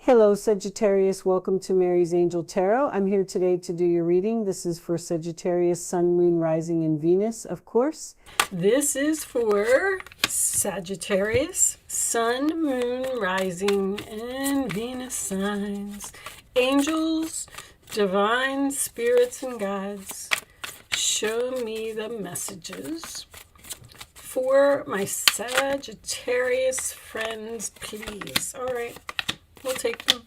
Hello, Sagittarius. Welcome to Mary's Angel Tarot. I'm here today to do your reading. This is for Sagittarius, Sun, Moon, Rising, and Venus, of course. This is for Sagittarius, Sun, Moon, Rising, and Venus signs. Angels, divine spirits, and guides, show me the messages for my Sagittarius friends, please. All right. We'll take them.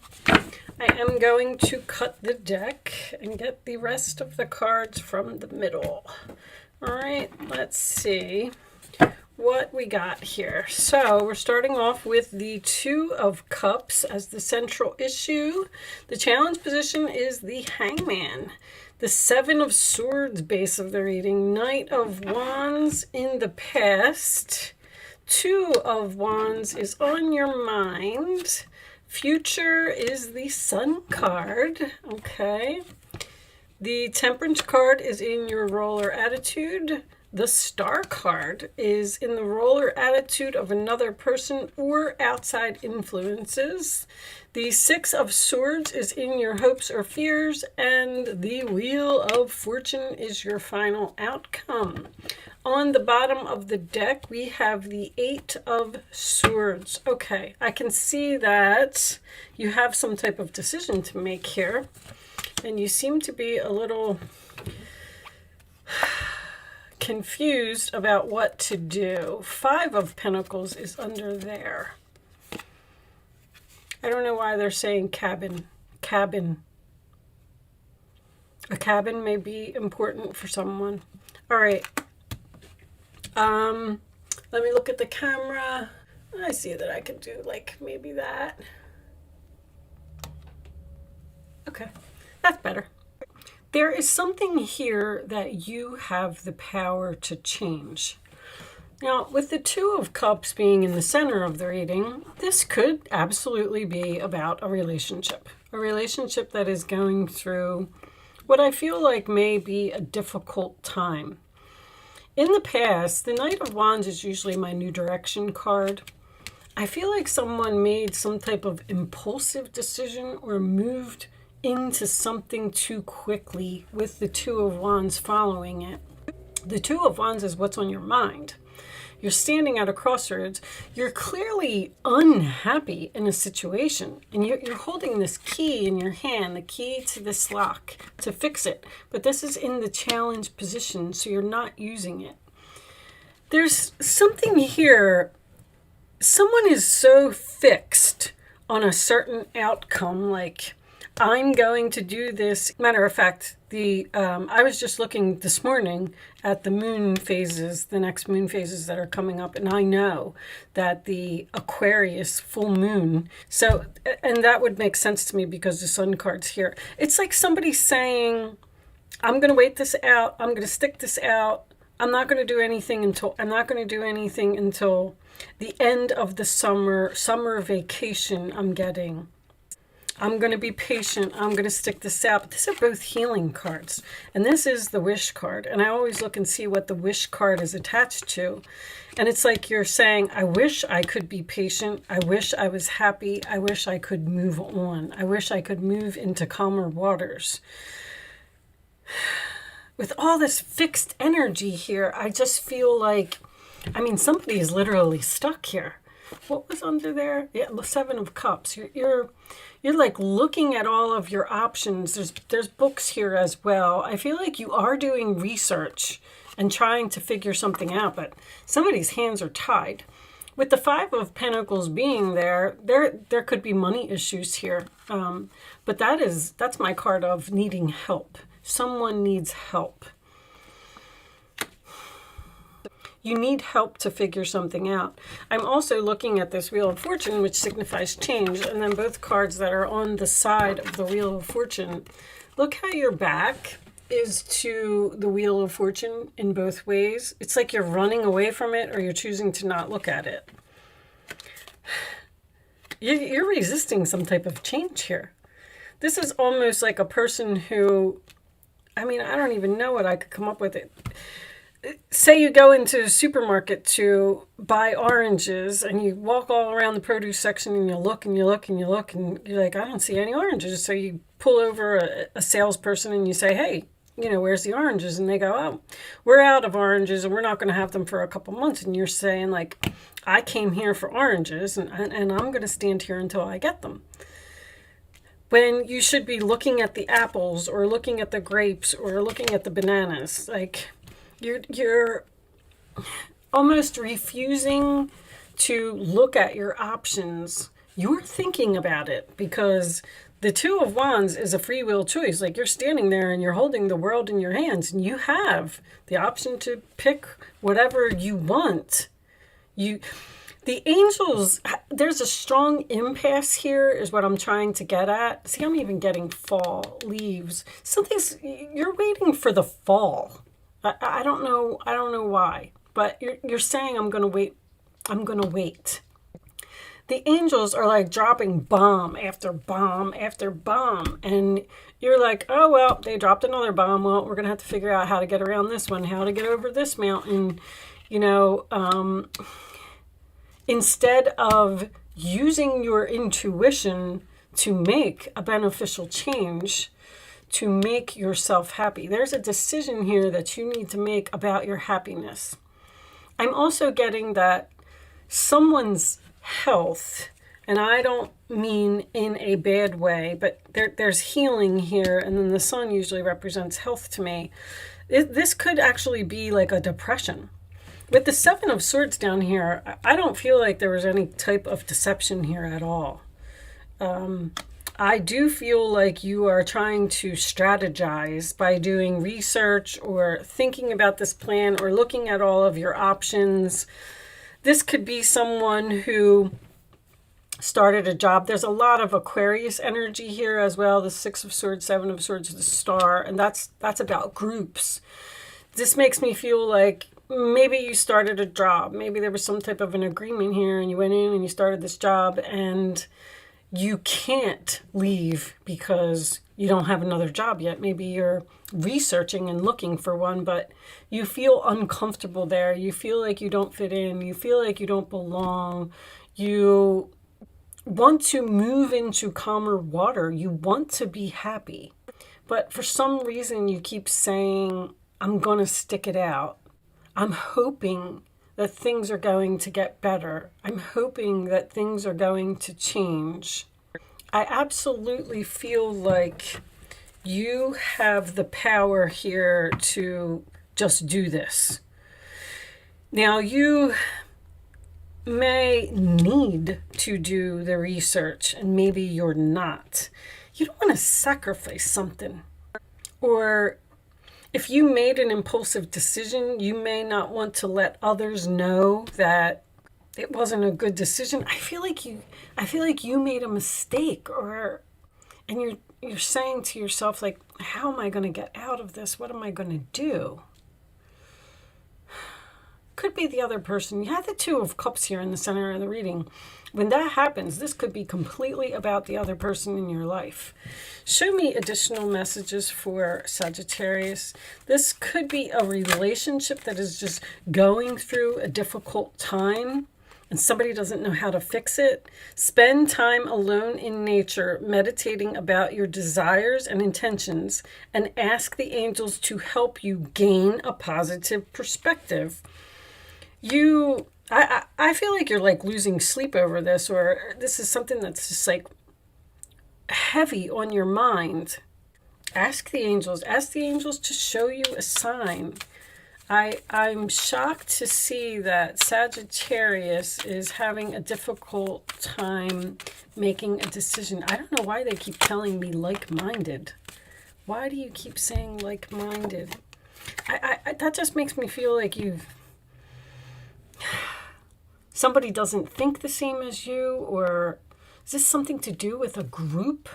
I am going to cut the deck and get the rest of the cards from the middle. All right, let's see what we got here. So we're starting off with the Two of Cups as the central issue. The challenge position is the Hangman. The Seven of Swords base of the reading. Knight of Wands in the past. Two of Wands is on your mind. Future is the Sun card, okay. The Temperance card is in your roller attitude. The Star card is in the roller attitude of another person or outside influences. The Six of Swords is in your hopes or fears, and the Wheel of Fortune is your final outcome. On the bottom of the deck, we have the Eight of Swords. Okay, I can see that you have some type of decision to make here, and you seem to be a little confused about what to do. Five of Pentacles is under there. I don't know why they're saying cabin. Cabin. A cabin may be important for someone. All right. Let me look at the camera. I see that I can do like maybe that. Okay, that's better. There is something here that you have the power to change. Now, with the Two of Cups being in the center of the reading, this could absolutely be about a relationship that is going through what I feel like may be a difficult time. In the past, the Knight of Wands is usually my new direction card. I feel like someone made some type of impulsive decision or moved into something too quickly with the Two of Wands following it. The Two of Wands is what's on your mind. You're standing at a crossroads. You're clearly unhappy in a situation, and you're holding this key in your hand, the key to this lock to fix it. But this is in the challenge position, so you're not using it. There's something here. Someone is so fixed on a certain outcome, like, I'm going to do this. Matter of fact, I was just looking this morning at the moon phases, the next moon phases that are coming up, and I know that the Aquarius full moon, and that would make sense to me because the Sun card's here. It's like somebody saying, I'm going to wait this out. I'm going to stick this out. I'm not going to do anything until the end of the summer vacation I'm getting. I'm going to be patient. I'm going to stick this out. But these are both healing cards. And this is the Wish card. And I always look and see what the Wish card is attached to. And it's like you're saying, I wish I could be patient. I wish I was happy. I wish I could move on. I wish I could move into calmer waters. With all this fixed energy here, I just feel like, somebody is literally stuck here. What was under there? Yeah, the Seven of Cups. You're like looking at all of your options. There's books here as well. I feel like you are doing research and trying to figure something out, but somebody's hands are tied. With the Five of Pentacles being there could be money issues here. But that's my card of needing help. Someone needs help. You need help to figure something out. I'm also looking at this Wheel of Fortune, which signifies change, and then both cards that are on the side of the Wheel of Fortune. Look how your back is to the Wheel of Fortune in both ways. It's like you're running away from it or you're choosing to not look at it. You're resisting some type of change here. This is almost like a person who, I don't even know what I could come up with it. say you go into a supermarket to buy oranges and you walk all around the produce section and you look and you look and you look and you're like, I don't see any oranges. So you pull over a salesperson and you say, hey, where's the oranges? And they go, oh, we're out of oranges and we're not going to have them for a couple months. And you're saying, like, I came here for oranges and I'm going to stand here until I get them. When you should be looking at the apples or looking at the grapes or looking at the bananas. Like, you're almost refusing to look at your options. You're thinking about it because the Two of Wands is a free will choice. Like, you're standing there and you're holding the world in your hands and you have the option to pick whatever you want. The angels, there's a strong impasse here is what I'm trying to get at. See, I'm even getting fall, leaves. You're waiting for the fall. I don't know why, but you're saying I'm going to wait. I'm going to wait. The angels are like dropping bomb after bomb after bomb. And you're like, oh, well, they dropped another bomb. Well, we're going to have to figure out how to get around this one, how to get over this mountain. Instead of using your intuition to make a beneficial change, to make yourself happy. There's a decision here that you need to make about your happiness. I'm also getting that someone's health, and I don't mean in a bad way, but there's healing here, and then the sun usually represents health to me. This could actually be like a depression. With the Seven of Swords down here, I don't feel like there was any type of deception here at all. I do feel like you are trying to strategize by doing research or thinking about this plan or looking at all of your options. This could be someone who started a job. There's a lot of Aquarius energy here as well. The Six of Swords, Seven of Swords, the Star, and that's about groups. This makes me feel like maybe you started a job. Maybe there was some type of an agreement here and you went in and you started this job and you can't leave because you don't have another job yet. Maybe you're researching and looking for one, but you feel uncomfortable there. You feel like you don't fit in. You feel like you don't belong. You want to move into calmer water. You want to be happy. But for some reason, you keep saying, I'm going to stick it out. I'm hoping that things are going to get better. I'm hoping that things are going to change. I absolutely feel like you have the power here to just do this. Now, you may need to do the research, and maybe you're not. You don't want to sacrifice something. Or if you made an impulsive decision, you may not want to let others know that it wasn't a good decision. I feel like you made a mistake, and you're saying to yourself, like, how am I going to get out of this? What am I going to do? Could be the other person. You have the Two of Cups here in the center of the reading. When that happens, this could be completely about the other person in your life. Show me additional messages for Sagittarius. This could be a relationship that is just going through a difficult time and somebody doesn't know how to fix it. Spend time alone in nature, meditating about your desires and intentions, and ask the angels to help you gain a positive perspective. I feel like you're like losing sleep over this, or this is something that's just like heavy on your mind. Ask the angels to show you a sign. I'm shocked to see that Sagittarius is having a difficult time making a decision. I don't know why they keep telling me like-minded. Why do you keep saying like-minded? That just makes me feel like somebody doesn't think the same as you, or is this something to do with a group?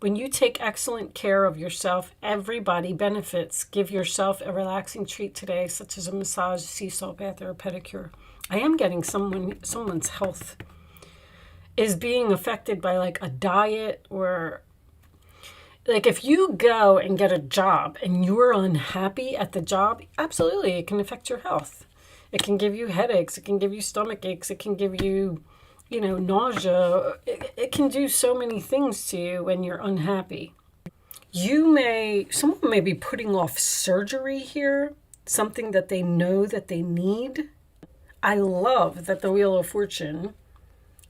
When you take excellent care of yourself, everybody benefits. Give yourself a relaxing treat today, such as a massage, sea salt bath, or a pedicure. I am getting someone's health is being affected by like a diet, or Like if you go and get a job and you're unhappy at the job, absolutely, it can affect your health. It can give you headaches. It can give you stomach aches. It can give you, nausea. It can do so many things to you when you're unhappy. Someone may be putting off surgery here, something that they know that they need. I love that the Wheel of Fortune,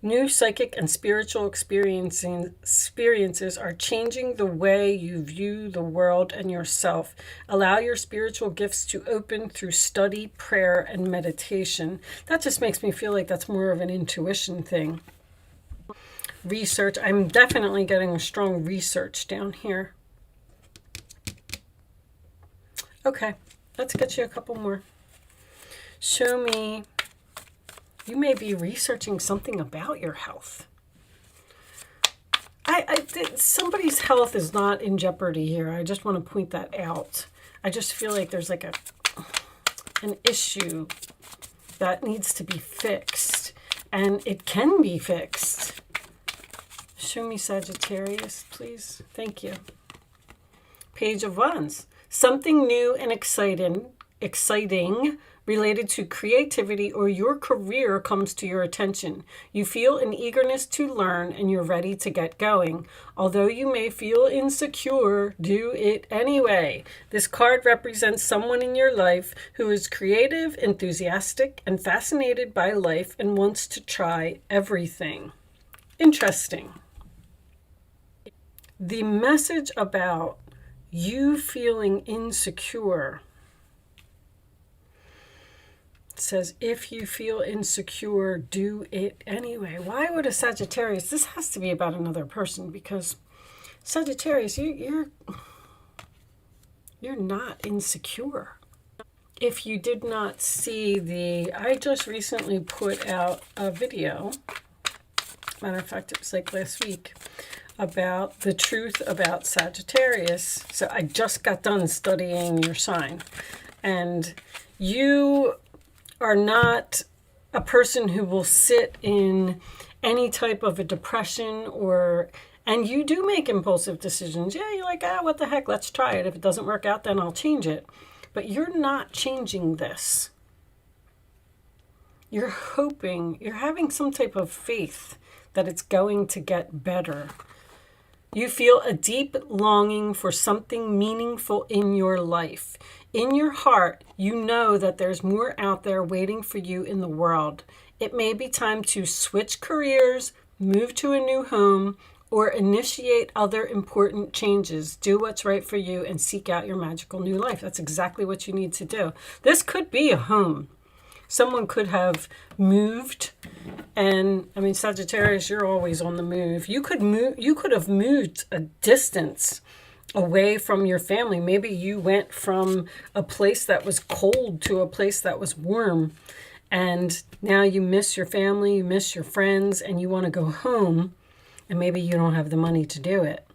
new psychic and spiritual experiences are changing the way you view the world and yourself. Allow your spiritual gifts to open through study, prayer, and meditation. That just makes me feel like that's more of an intuition thing. Research. I'm definitely getting a strong research down here. Okay, let's get you a couple more. Show me. You may be researching something about your health. Somebody's health is not in jeopardy here. I just want to point that out. I just feel like there's like an issue that needs to be fixed, and it can be fixed. Show me Sagittarius, please. Thank you. Page of Wands. Something new and exciting related to creativity or your career comes to your attention. You feel an eagerness to learn and you're ready to get going. Although you may feel insecure, do it anyway. This card represents someone in your life who is creative, enthusiastic, and fascinated by life and wants to try everything. Interesting. The message about you feeling insecure says, if you feel insecure, do it anyway. Why would a Sagittarius? This has to be about another person, because Sagittarius, you're not insecure. If you did not see I just recently put out a video. Matter of fact, it was like last week, about the truth about Sagittarius. So I just got done studying your sign, and you are not a person who will sit in any type of a depression, and you do make impulsive decisions. Yeah, you're like, what the heck, let's try it. If it doesn't work out, then I'll change it. But you're not changing this. You're hoping, you're having some type of faith that it's going to get better. You feel a deep longing for something meaningful in your life. In your heart, you know that there's more out there waiting for you in the world. It may be time to switch careers, move to a new home, or initiate other important changes. Do what's right for you and seek out your magical new life. That's exactly what you need to do. This could be a home. Someone could have moved, and I mean, Sagittarius, you're always on the move. You could have moved a distance away from your family. Maybe you went from a place that was cold to a place that was warm, and now you miss your family, you miss your friends, and you want to go home, and maybe you don't have the money to do it.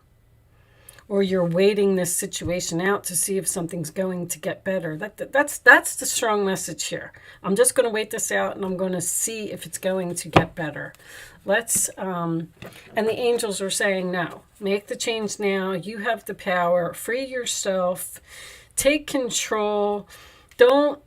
Or you're waiting this situation out to see if something's going to get better. That's the strong message here. I'm just going to wait this out, and I'm going to see if it's going to get better. And the angels are saying, no, make the change now. You have the power. Free yourself. Take control. Don't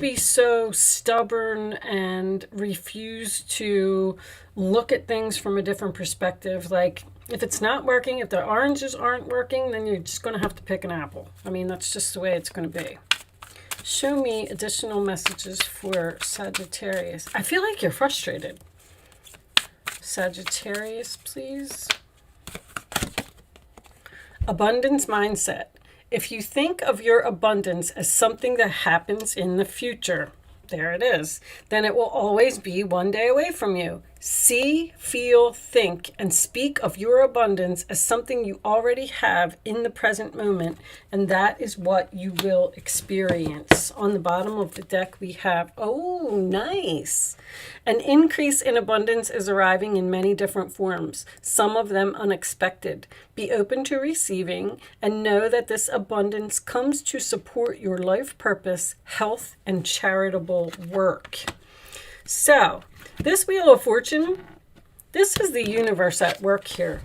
be so stubborn and refuse to look at things from a different perspective. Like, if it's not working, if the oranges aren't working, then you're just going to have to pick an apple. I mean, that's just the way it's going to be. Show me additional messages for Sagittarius. I feel like you're frustrated. Sagittarius, please. Abundance mindset. If you think of your abundance as something that happens in the future, there it is, then it will always be one day away from you. See, feel, think, and speak of your abundance as something you already have in the present moment, and that is what you will experience. On the bottom of the deck, we have, oh, nice. An increase in abundance is arriving in many different forms, some of them unexpected. Be open to receiving and know that this abundance comes to support your life purpose, health, and charitable work. So, this Wheel of Fortune, this is the universe at work here.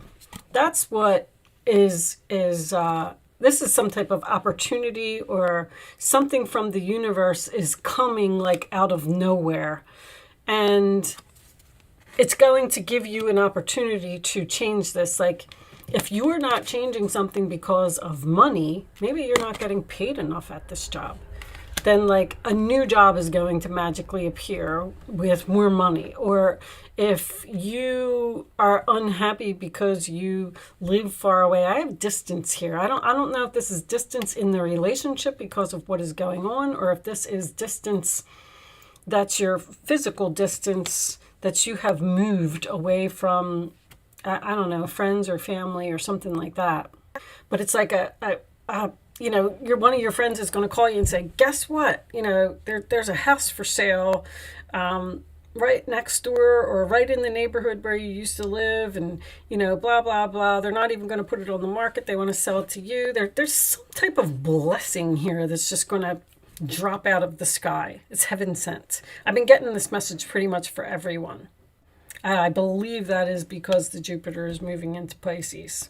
That's what this is some type of opportunity, or something from the universe is coming like out of nowhere. And it's going to give you an opportunity to change this. Like, if you are not changing something because of money, maybe you're not getting paid enough at this job, then like a new job is going to magically appear with more money. Or if you are unhappy because you live far away, I have distance here. I don't know if this is distance in the relationship because of what is going on, or if this is distance that's your physical distance, that you have moved away from, I don't know, friends or family or something like that. But it's like one of your friends is going to call you and say, guess what? There's a house for sale right next door, or right in the neighborhood where you used to live, and, blah, blah, blah. They're not even going to put it on the market. They want to sell it to you. There's some type of blessing here that's just going to drop out of the sky. It's heaven sent. I've been getting this message pretty much for everyone. I believe that is because the Jupiter is moving into Pisces,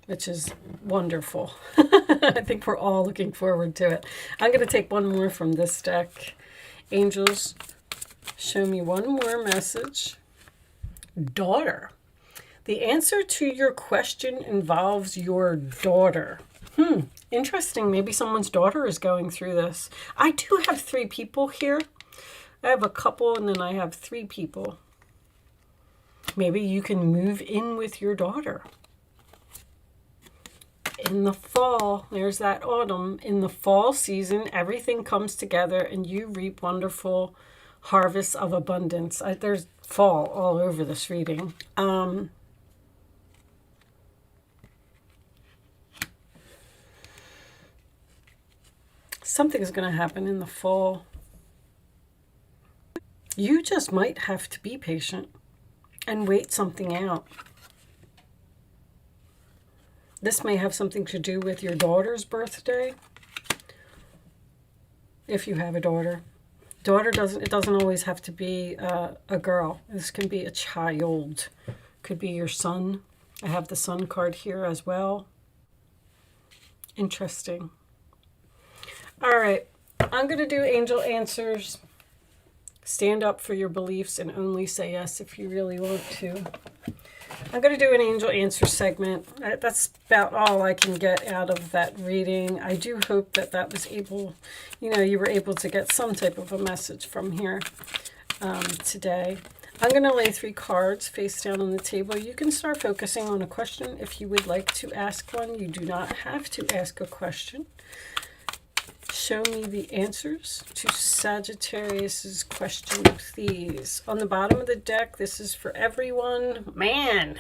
which is wonderful. I think we're all looking forward to it. I'm going to take one more from this deck. Angels, show me one more message. Daughter. The answer to your question involves your daughter. Interesting. Maybe someone's daughter is going through this. I do have 3 people here. I have a couple, and then I have 3 people. Maybe you can move in with your daughter. In the fall, there's that autumn. In the fall season, everything comes together and you reap wonderful harvests of abundance. There's fall all over this reading. Something is going to happen in the fall. You just might have to be patient and wait something out. This may have something to do with your daughter's birthday, if you have a daughter. It doesn't always have to be a girl. This can be a child. Could be your son. I have the sun card here as well. Interesting. All right, I'm going to do angel answers. Stand up for your beliefs and only say yes if you really want to. I'm going to do an angel answer segment. That's about all I can get out of that reading. I do hope that was able, you were able to get some type of a message from here today. I'm going to lay 3 cards face down on the table. You can start focusing on a question if you would like to ask one. You do not have to ask a question. Show me the answers to Sagittarius's question, please. On the bottom of the deck, this is for everyone. Man,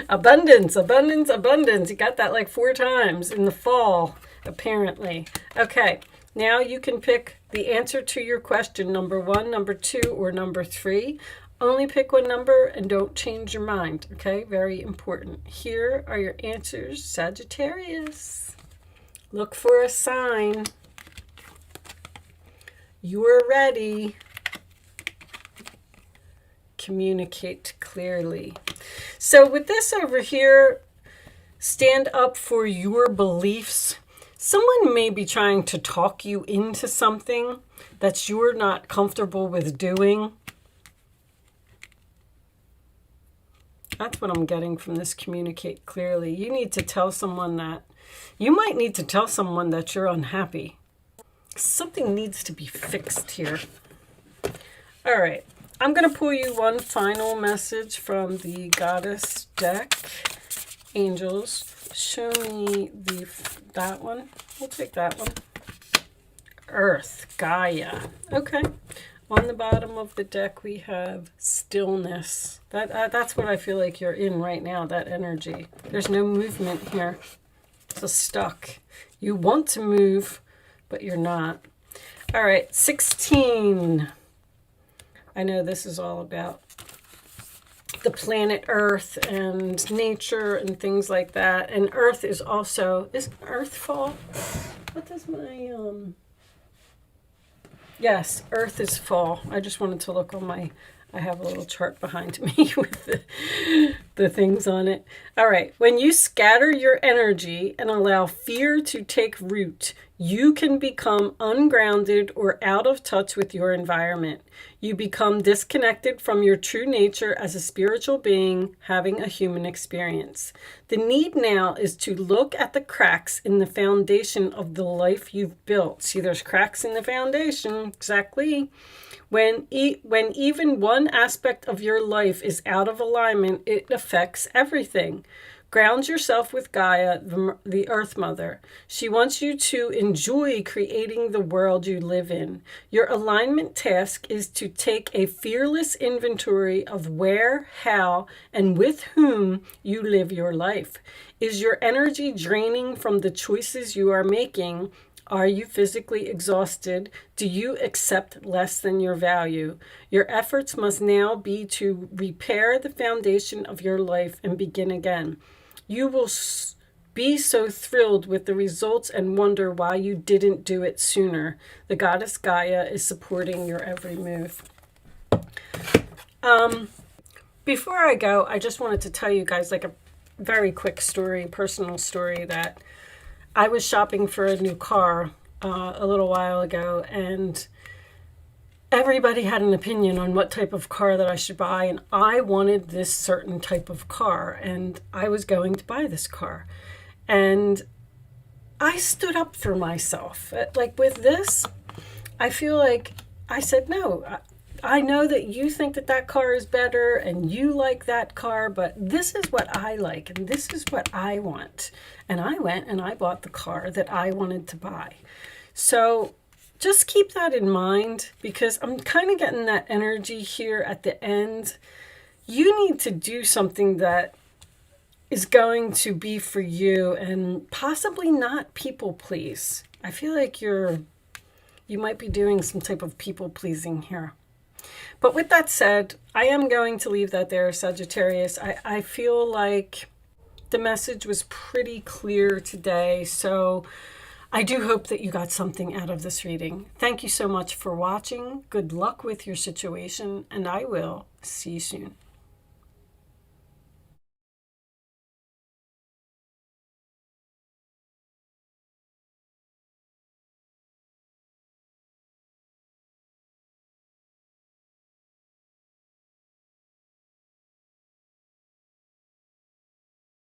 abundance, abundance, abundance. You got that like 4 times in the fall, apparently. Okay, now you can pick the answer to your question, number 1, number 2, or number 3. Only pick one number and don't change your mind, okay? Very important. Here are your answers, Sagittarius. Look for a sign. You're ready. Communicate clearly. So with this over here, stand up for your beliefs. Someone may be trying to talk you into something that you're not comfortable with doing. That's what I'm getting from this communicate clearly. You need to tell someone that. You might need to tell someone that you're unhappy. Something needs to be fixed here. All right. I'm going to pull you one final message from the Goddess deck. Angels, show me that one. We'll take that one. Earth, Gaia. Okay. On the bottom of the deck, we have stillness. That's what I feel like you're in right now, that energy. There's no movement here. It's stuck. You want to move, but you're not. All right, 16. I know this is all about the planet Earth and nature and things like that. And Earth is also, isn't Earth fall? What does my, yes, Earth is fall. I just wanted to look on my, I have a little chart behind me with the things on it. All right. When you scatter your energy and allow fear to take root, you can become ungrounded or out of touch with your environment. You become disconnected from your true nature as a spiritual being having a human experience. The need now is to look at the cracks in the foundation of the life you've built. See, there's cracks in the foundation. Exactly. When even one aspect of your life is out of alignment, it affects everything. Ground yourself with Gaia, the Earth Mother. She wants you to enjoy creating the world you live in. Your alignment task is to take a fearless inventory of where, how, and with whom you live your life. Is your energy draining from the choices you are making? Are you physically exhausted? Do you accept less than your value? Your efforts must now be to repair the foundation of your life and begin again. You will be so thrilled with the results and wonder why you didn't do it sooner. The goddess Gaia is supporting your every move. Before I go, I just wanted to tell you guys like a very quick story, personal story, that I was shopping for a new car a little while ago, and everybody had an opinion on what type of car that I should buy, and I wanted this certain type of car, and I was going to buy this car. And I stood up for myself. Like with this, I feel like I said, no, I know that you think that that car is better and you like that car, but this is what I like and this is what I want. And I went and I bought the car that I wanted to buy. So just keep that in mind, because I'm kind of getting that energy here at the end. You need to do something that is going to be for you and possibly not people please. I feel like you might be doing some type of people pleasing here. But with that said, I am going to leave that there, Sagittarius. I feel like the message was pretty clear today, so I do hope that you got something out of this reading. Thank you so much for watching. Good luck with your situation, and I will see you soon.